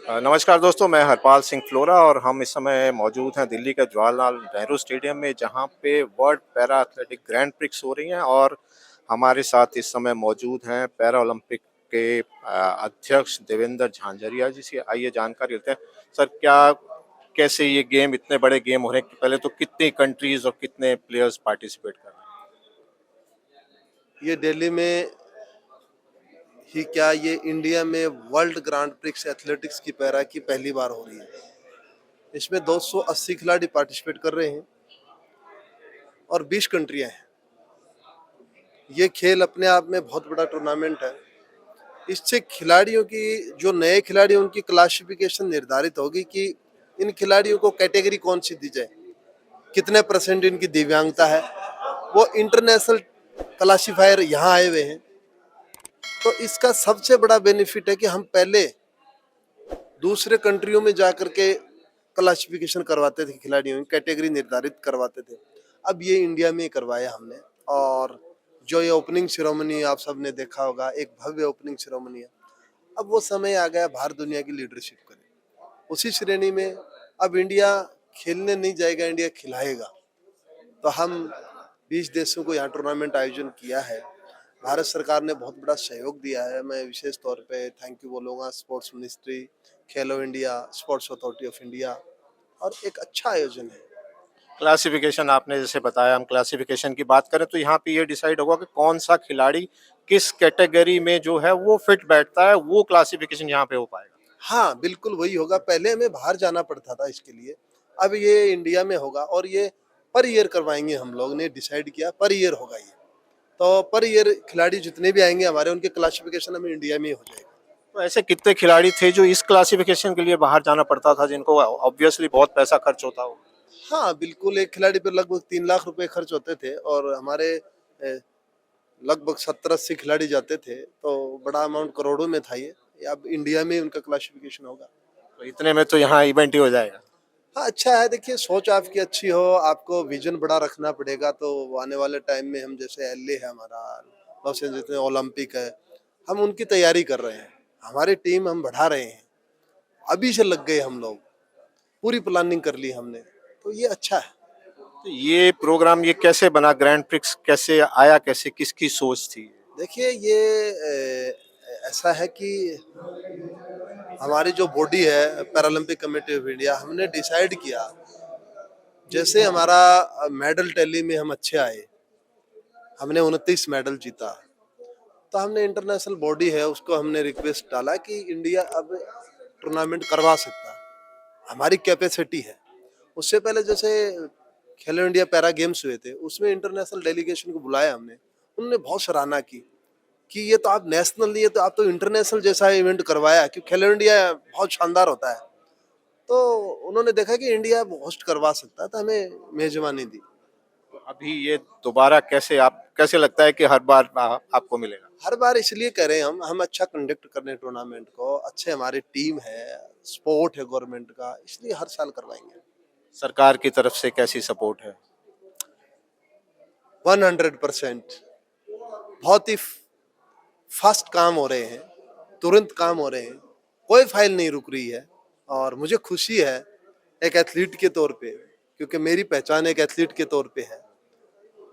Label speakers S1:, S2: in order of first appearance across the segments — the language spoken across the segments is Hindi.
S1: नमस्कार दोस्तों, मैं हरपाल सिंह फ्लोरा और हम इस समय मौजूद हैं दिल्ली के जवाहरलाल नेहरू स्टेडियम में, जहां पे world para athletic grand prix हो रही हैं। और हमारे साथ इस समय मौजूद हैं पैरा ओलंपिक के अध्यक्ष देवेंद्र झांझरिया जी से। आइए जानकारी लेते हैं। सर, क्या कैसे ये गेम, इतने बड़े गेम हो रहे हैं, पहले तो कितनी कंट्रीज और कितने प्लेयर्स पार्टिसिपेट कर रहे
S2: ये दिल्ली में ही क्या, ये इंडिया में वर्ल्ड ग्रांड प्रिक्स एथलेटिक्स की पैरा की पहली बार हो रही है। इसमें 280 खिलाड़ी पार्टिसिपेट कर रहे हैं और 20 कंट्रियां हैं। ये खेल अपने आप में बहुत बड़ा टूर्नामेंट है। इससे खिलाड़ियों की, जो नए खिलाड़ी हैं, उनकी क्लासिफिकेशन निर्धारित होगी कि इन खिलाड़ियों को कैटेगरी कौन सी दी जाए, कितने परसेंट इनकी दिव्यांगता है। वो इंटरनेशनल क्लासीफायर यहाँ आए हुए हैं। तो इसका सबसे बड़ा बेनिफिट है कि हम पहले दूसरे कंट्रियों में जाकर के क्लासिफिकेशन करवाते थे, खिलाड़ियों की कैटेगरी निर्धारित करवाते थे। अब ये इंडिया में ही करवाया हमने। और जो ये ओपनिंग सेरेमनी आप सबने देखा होगा, एक भव्य ओपनिंग सेरेमनी है। अब वो समय आ गया भारत दुनिया की लीडरशिप करे। उसी श्रेणी में अब इंडिया खेलने नहीं जाएगा, इंडिया खिलाएगा। तो हम 20 देशों को यहाँ टूर्नामेंट आयोजन किया है। भारत सरकार ने बहुत बड़ा सहयोग दिया है। मैं विशेष तौर पे थैंक यू बोलूँगा sports ministry, Khelo India, sports authority of India. और एक अच्छा आयोजन है।
S1: हैं? क्लासिफिकेशन आपने जैसे बताया, हम क्लासिफिकेशन की बात करें तो यहाँ पे ये डिसाइड होगा कि कौन सा खिलाड़ी किस कैटेगरी में जो है वो फिट बैठता है, वो क्लासिफिकेशन यहाँ पे हो पाएगा।
S2: हाँ, बिल्कुल वही होगा। पहले हमें बाहर जाना पड़ता था इसके लिए, अब ये इंडिया में होगा। और ये पर ईयर करवाएंगे, हम लोग ने डिसाइड किया पर ईयर होगा ये। तो पर ईयर खिलाड़ी जितने भी आएंगे हमारे, उनके क्लासिफिकेशन हमें इंडिया में ही हो जाएगा।
S1: तो ऐसे कितने खिलाड़ी थे जो इस क्लासिफिकेशन के लिए बाहर जाना पड़ता था, जिनको ऑब्वियसली बहुत पैसा खर्च होता हो?
S2: हाँ बिल्कुल, एक खिलाड़ी पे लगभग 3 लाख रुपए खर्च होते थे। और हमारे लगभग 70-80 खिलाड़ी जाते थे, तो बड़ा अमाउंट करोड़ों में था ये। अब इंडिया में उनका क्लासिफिकेशन होगा।
S1: तो इतने में तो यहाँ इवेंट ही हो जाएगा।
S2: हाँ, अच्छा है। देखिए, सोच आपकी अच्छी हो, आपको विजन बड़ा रखना पड़ेगा। तो आने वाले टाइम में हम, जैसे एलए है हमारा, लॉस एंजल्स में ओलंपिक है, हम उनकी तैयारी कर रहे हैं। हमारी टीम हम बढ़ा रहे हैं, अभी से लग गए हम लोग, पूरी प्लानिंग कर ली हमने। तो ये अच्छा है।
S1: तो ये प्रोग्राम ये कैसे बना, ग्रैंड प्रिक्स कैसे आया, कैसे, किसकी सोच थी?
S2: देखिए, ये ऐसा है कि हमारी जो बॉडी है पैरालंपिक कमेटी ऑफ इंडिया, हमने डिसाइड किया, जैसे हमारा मेडल टैली में हम अच्छे आए, हमने 29 मेडल जीता। तो हमने इंटरनेशनल बॉडी है उसको हमने रिक्वेस्ट डाला कि इंडिया अब टूर्नामेंट करवा सकता है, हमारी कैपेसिटी है। उससे पहले जैसे खेलो इंडिया पैरा गेम्स हुए थे, उसमें इंटरनेशनल डेलीगेशन को बुलाया हमने। उन्होंने बहुत सराहना की कि ये तो आप नेशनल नहीं है, तो आप तो इंटरनेशनल जैसा इवेंट करवाया, क्योंकि खेलो इंडिया बहुत शानदार होता है। तो उन्होंने देखा कि इंडिया होस्ट करवा सकता है, तो हमें मेजबानी दी।
S1: तो अभी ये दोबारा कैसे, आप कैसे लगता है कि हर बार आपको मिलेगा?
S2: हर बार इसलिए कह रहे हैं, हम अच्छा कंडक्ट कर रहे हैं टूर्नामेंट को, अच्छे हमारी टीम है, सपोर्ट है गवर्नमेंट का, इसलिए हर साल करवाएंगे।
S1: सरकार की तरफ से कैसी सपोर्ट है?
S2: 100%। बहुत ही फास्ट काम हो रहे हैं, तुरंत काम हो रहे हैं, कोई फाइल नहीं रुक रही है। और मुझे खुशी है एक एथलीट के तौर पे, क्योंकि मेरी पहचान एक एथलीट के तौर पे है।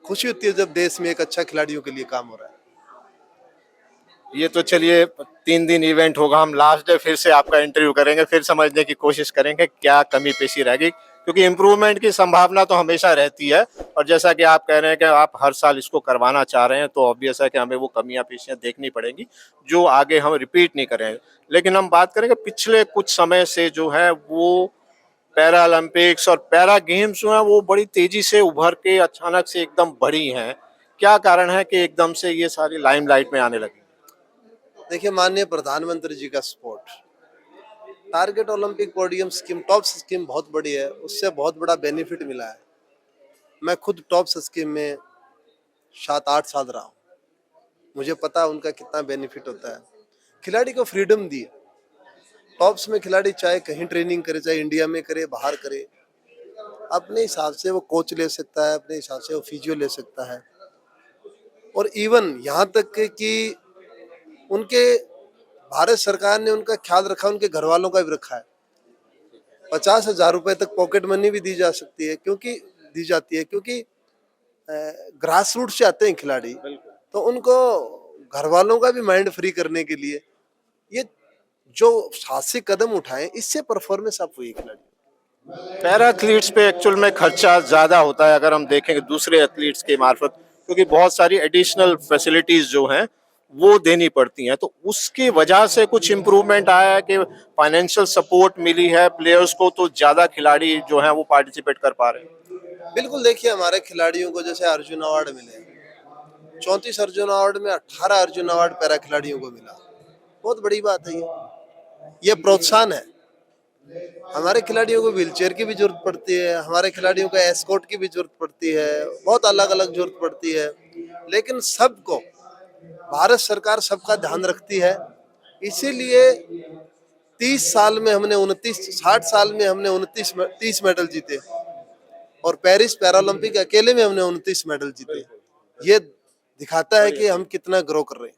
S2: खुशी होती है जब देश में एक अच्छा खिलाड़ियों के लिए काम हो रहा है।
S1: ये तो चलिए, 3 दिन इवेंट होगा, हम लास्ट डे फिर से आपका इंटरव्यू करेंगे, फिर समझने की कोशिश करेंगे क्या कमी पेशी रहेगी, क्योंकि इम्प्रूवमेंट की संभावना तो हमेशा रहती है। और जैसा कि आप कह रहे हैं कि आप हर साल इसको करवाना चाह रहे हैं, तो ऑब्वियस है कि हमें वो कमियां पेशियां देखनी पड़ेंगी जो आगे हम रिपीट नहीं करें। लेकिन हम बात करेंगे पिछले कुछ समय से जो है वो पैरा ओलंपिक्स और पैरा गेम्स जो है वो बड़ी तेजी से उभर के अचानक से एकदम बढ़ी हैं। क्या कारण है कि एकदम से ये सारी लाइमलाइट में आने लगी?
S2: देखिए, माननीय प्रधानमंत्री जी का support, target Olympic podium scheme, top scheme बहुत बड़ी है, उससे बहुत बड़ा बेनिफिट मिला है। मैं खुद टॉप स्कीम में 7-8 साल रहा हूँ, मुझे पता है उनका कितना बेनिफिट होता है। खिलाड़ी को फ्रीडम दी। टॉप्स में खिलाड़ी चाहे कहीं ट्रेनिंग करे, चाहे इंडिया में करे, बाहर करे, अपने हिसाब से वो कोच ले सकता है, अपने हिसाब से वो फिजियो ले सकता है। और इवन यहाँ तक कि उनके भारत सरकार ने उनका ख्याल रखा, उनके घर वालों का भी रखा है। 50,000 रुपए तक पॉकेट मनी भी दी जा सकती है, क्योंकि दी जाती है, क्योंकि ग्रास रूट से आते हैं खिलाड़ी, तो उनको घर वालों का भी माइंड फ्री करने के लिए ये जो साहसिक कदम उठाए, इससे परफॉर्मेंस अप हुई खिलाड़ी।
S1: पैरा एथलीट्स पे एक्चुअल में खर्चा ज़्यादा होता है अगर हम देखेंगे दूसरे एथलीट्स के मार्फत, क्योंकि बहुत सारी एडिशनल फैसिलिटीज़ जो हैं वो देनी पड़ती हैं, तो उसकी वजह से कुछ इम्प्रूवमेंट आया है कि फाइनेंशियल सपोर्ट मिली है प्लेयर्स को, तो ज़्यादा खिलाड़ी जो हैं वो पार्टिसिपेट कर पा रहे हैं।
S2: बिल्कुल, देखिए हमारे खिलाड़ियों को जैसे अर्जुन अवार्ड मिले, 34 अर्जुन अवार्ड में 18 अर्जुन अवार्ड पैरा खिलाड़ियों को मिला। बहुत बड़ी बात है ये प्रोत्साहन है। हमारे खिलाड़ियों को व्हीलचेयर की भी जरूरत पड़ती है, हमारे खिलाड़ियों को एस्कॉर्ट की भी जरूरत पड़ती है, बहुत अलग अलग जरूरत पड़ती है, लेकिन सबको भारत सरकार सबका ध्यान रखती है। इसीलिए 30 साल में हमने 30 मेडल जीते, और पेरिस पैरालंपिक अकेले में हमने 29 मेडल जीते। ये दिखाता है कि हम कितना ग्रो कर रहे हैं।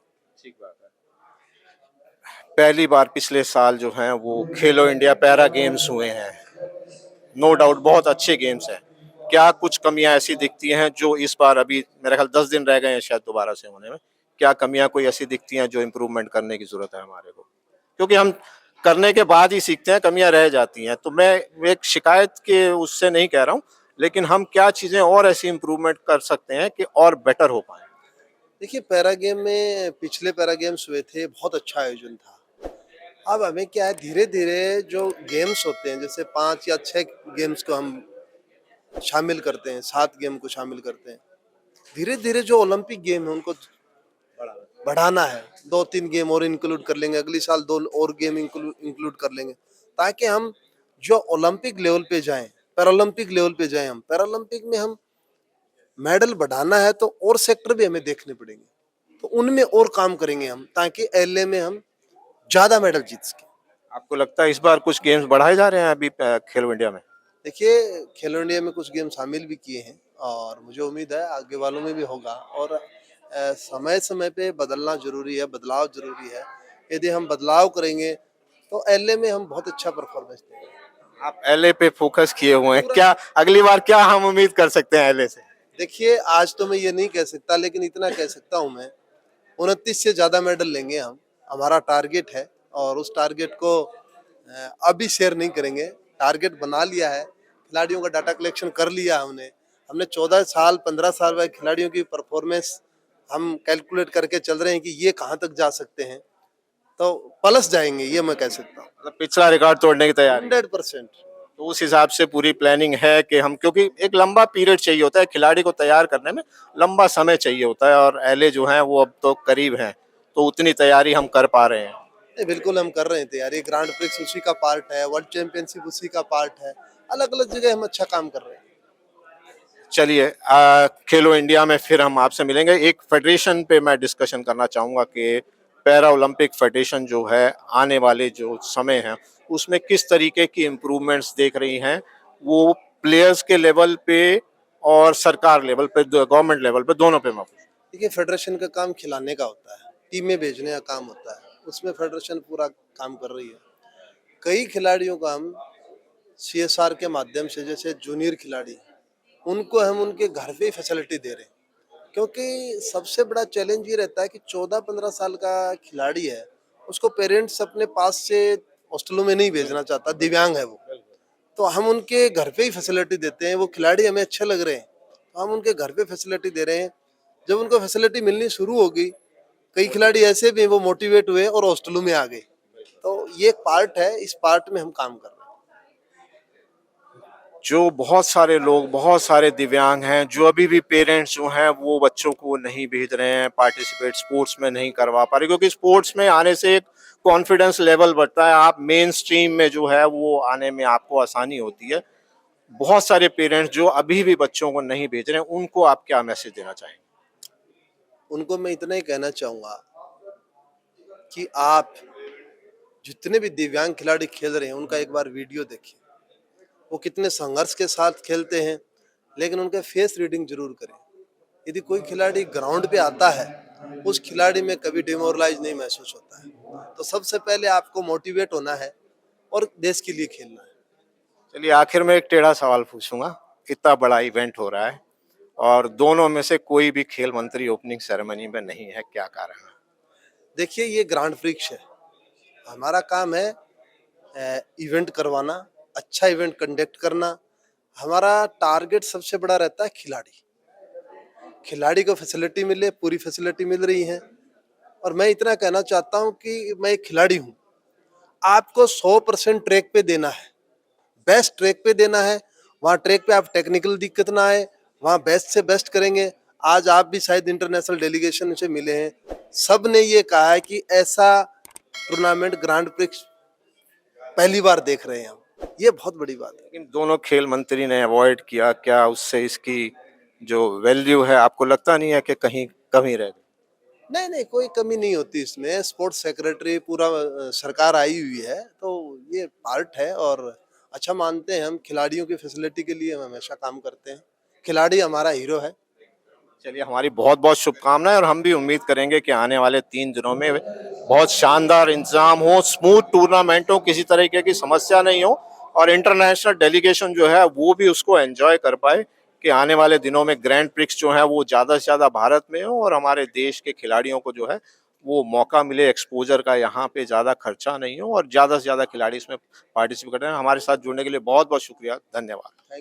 S1: पहली बार पिछले साल जो हैं वो खेलो इंडिया पैरा गेम्स हुए हैं, नो डाउट बहुत अच्छे गेम्स हैं। क्या कुछ कमियां ऐसी दिखती हैं जो इस बार, अभी मेरे ख्याल 10 दिन रह गए हैं शायद दोबारा से होने में, क्या कमियां कोई ऐसी दिखती हैं जो इम्प्रूवमेंट करने की जरूरत है हमारे को? क्योंकि हम करने के बाद ही सीखते हैं, कमियां रह जाती हैं, तो मैं एक शिकायत के उससे नहीं कह रहा हूँ, लेकिन हम क्या चीजें और ऐसी इम्प्रूवमेंट कर सकते हैं कि और बेटर हो पाए?
S2: देखिए, पैरा गेम में पिछले पैरा गेम्स हुए थे, बहुत अच्छा आयोजन था। अब हमें क्या है, धीरे धीरे जो गेम्स होते हैं, जैसे 5 या 6 गेम्स को हम शामिल करते हैं, 7 गेम को शामिल करते हैं, धीरे धीरे जो ओलंपिक गेम है उनको बढ़ाना है। 2-3 गेम और इंक्लूड कर लेंगे, अगली साल 2 और गेम इंक्लूड कर लेंगे, ताकि हम जो ओलंपिक लेवल पे जाएं, पैरालंपिक लेवल पे जाएं। हम पैरालंपिक में हम मेडल बढ़ाना है, तो और सेक्टर भी हमें देखने पड़ेंगे, तो उनमें और काम करेंगे हम, ताकि एलए में हम ज्यादा मेडल जीत सके।
S1: आपको लगता है इस बार कुछ गेम्स बढ़ाए जा रहे हैं अभी खेलो इंडिया में?
S2: देखिए, खेलो इंडिया में कुछ गेम शामिल भी किए हैं, और मुझे उम्मीद है आगे वालों में भी होगा, और समय समय पे बदलना जरूरी है, बदलाव जरूरी है। यदि हम बदलाव करेंगे तो एलए में हम बहुत अच्छा परफॉर्मेंस देंगे।
S1: आप एलए पे फोकस किए हुए हैं, क्या अगली बार क्या हम उम्मीद कर सकते हैं एलए से?
S2: देखिए, आज तो मैं ये नहीं कह सकता, लेकिन इतना कह सकता हूँ मैं, 29 से ज्यादा मेडल लेंगे हम, हमारा टारगेट है, और उस टारगेट को अभी शेयर नहीं करेंगे। टारगेट बना लिया है, खिलाड़ियों का डाटा कलेक्शन कर लिया हमने। हमने 14 साल 15 साल बाद खिलाड़ियों की परफॉर्मेंस हम कैलकुलेट करके चल रहे हैं कि ये कहाँ तक जा सकते हैं, तो प्लस जाएंगे, ये मैं कह सकता हूँ।
S1: मतलब पिछला रिकॉर्ड तोड़ने की तैयारी?
S2: 100%।
S1: तो उस हिसाब से पूरी प्लानिंग है कि हम, क्योंकि एक लंबा पीरियड चाहिए होता है खिलाड़ी को तैयार करने में, लंबा समय चाहिए होता है, और एलए जो हैं वो अब तो करीब हैं, तो उतनी तैयारी हम कर पा रहे हैं?
S2: नहीं, बिल्कुल हम कर रहे हैं तैयारी। ग्रांड प्रिक्स उसी का पार्ट है, वर्ल्ड चैंपियनशिप उसी का पार्ट है, अलग अलग जगह हम अच्छा काम कर रहे हैं।
S1: चलिए, खेलो इंडिया में फिर हम आपसे मिलेंगे। एक फेडरेशन पे मैं डिस्कशन करना चाहूँगा कि पैरा ओलंपिक फेडरेशन जो है आने वाले जो समय है उसमें किस तरीके की इम्प्रूवमेंट्स देख रही हैं, वो प्लेयर्स के लेवल पे और सरकार लेवल पे, गवर्नमेंट लेवल पे, दोनों पे मैं पूछूं।
S2: देखिए, फेडरेशन का काम खिलाने का होता है, टीमें भेजने का काम होता है, उसमें फेडरेशन पूरा काम कर रही है। कई खिलाड़ियों को हम सीएसआर के माध्यम से, जैसे जूनियर खिलाड़ी, उनको हम उनके घर पे ही फैसिलिटी दे रहे हैं, क्योंकि सबसे बड़ा चैलेंज ये रहता है कि 14-15 साल का खिलाड़ी है, उसको पेरेंट्स अपने पास से हॉस्टलों में नहीं भेजना चाहता, दिव्यांग है वो, तो हम उनके घर पे ही फैसिलिटी देते हैं। वो खिलाड़ी हमें अच्छे लग रहे हैं, तो हम उनके घर पे फैसिलिटी दे रहे हैं। जब उनको फैसिलिटी मिलनी शुरू होगी, कई खिलाड़ी ऐसे भी वो मोटिवेट हुए और हॉस्टलों में आ गए, तो ये एक पार्ट है, इस पार्ट में हम काम कर रहे हैं।
S1: जो बहुत सारे लोग, बहुत सारे दिव्यांग हैं, जो अभी भी पेरेंट्स जो हैं वो बच्चों को नहीं भेज रहे हैं, पार्टिसिपेट स्पोर्ट्स में नहीं करवा पा रहे, क्योंकि स्पोर्ट्स में आने से एक कॉन्फिडेंस लेवल बढ़ता है, आप मेन स्ट्रीम में जो है वो आने में आपको आसानी होती है। बहुत सारे पेरेंट्स जो अभी भी बच्चों को नहीं भेज रहे हैं, उनको आप क्या मैसेज देना चाहेंगे?
S2: उनको मैं इतना ही कहना चाहूंगा कि आप जितने भी दिव्यांग खिलाड़ी खेल रहे हैं, उनका एक बार वीडियो देखिए। वो कितने संघर्ष के साथ खेलते हैं, लेकिन उनका फेस रीडिंग जरूर करें। यदि कोई खिलाड़ी ग्राउंड पे आता है, उस खिलाड़ी में कभी डिमोरलाइज नहीं महसूस होता है। तो सबसे पहले आपको मोटिवेट होना है और देश के लिए खेलना है।
S1: चलिए आखिर में एक टेढ़ा सवाल पूछूंगा, इतना बड़ा इवेंट हो रहा है और दोनों में से कोई भी खेल मंत्री ओपनिंग सेरेमनी में नहीं है, क्या कारण है?
S2: देखिए ये ग्रांड प्रिक्स है, हमारा काम है इवेंट करवाना, अच्छा इवेंट कंडक्ट करना। हमारा टारगेट सबसे बड़ा रहता है खिलाड़ी, खिलाड़ी को फैसिलिटी मिले, पूरी फैसिलिटी मिल रही है। और मैं इतना कहना चाहता हूं कि मैं एक खिलाड़ी हूं, आपको 100% ट्रैक पे देना है, बेस्ट ट्रैक पे देना है। वहाँ ट्रैक पे आप टेक्निकल दिक्कत ना आए, वहाँ बेस्ट से बेस्ट करेंगे। आज आप भी शायद इंटरनेशनल डेलीगेशन से मिले हैं, सब ने ये कहा है कि ऐसा टूर्नामेंट ग्रांड प्रिक्स पहली बार देख रहे हैं हम, ये बहुत बड़ी बात है।
S1: लेकिन दोनों खेल मंत्री ने अवॉइड किया, क्या उससे इसकी जो वैल्यू है आपको लगता नहीं है कि कहीं कमी रह गई?
S2: नहीं नहीं, कोई कमी नहीं होती इसमें। स्पोर्ट्स सेक्रेटरी पूरा सरकार आई हुई है, तो ये पार्ट है। और अच्छा मानते हैं हम, खिलाड़ियों की फैसिलिटी के लिए हम हमेशा काम करते हैं। खिलाड़ी हमारा हीरो है।
S1: चलिए हमारी बहुत बहुत शुभकामनाएं और हम भी उम्मीद करेंगे कि आने वाले 3 दिनों में बहुत शानदार इंतजाम हो, स्मूथ टूर्नामेंट हो, किसी तरीके की समस्या नहीं हो और इंटरनेशनल डेलीगेशन जो है वो भी उसको एंजॉय कर पाए कि आने वाले दिनों में ग्रैंड प्रिक्स जो है वो ज़्यादा से ज़्यादा भारत में हो और हमारे देश के खिलाड़ियों को जो है वो मौका मिले एक्सपोजर का, यहाँ पे ज़्यादा खर्चा नहीं हो और ज़्यादा से ज़्यादा खिलाड़ी इसमें पार्टिसिपेट करें। हमारे साथ जुड़ने के लिए बहुत बहुत शुक्रिया, धन्यवाद।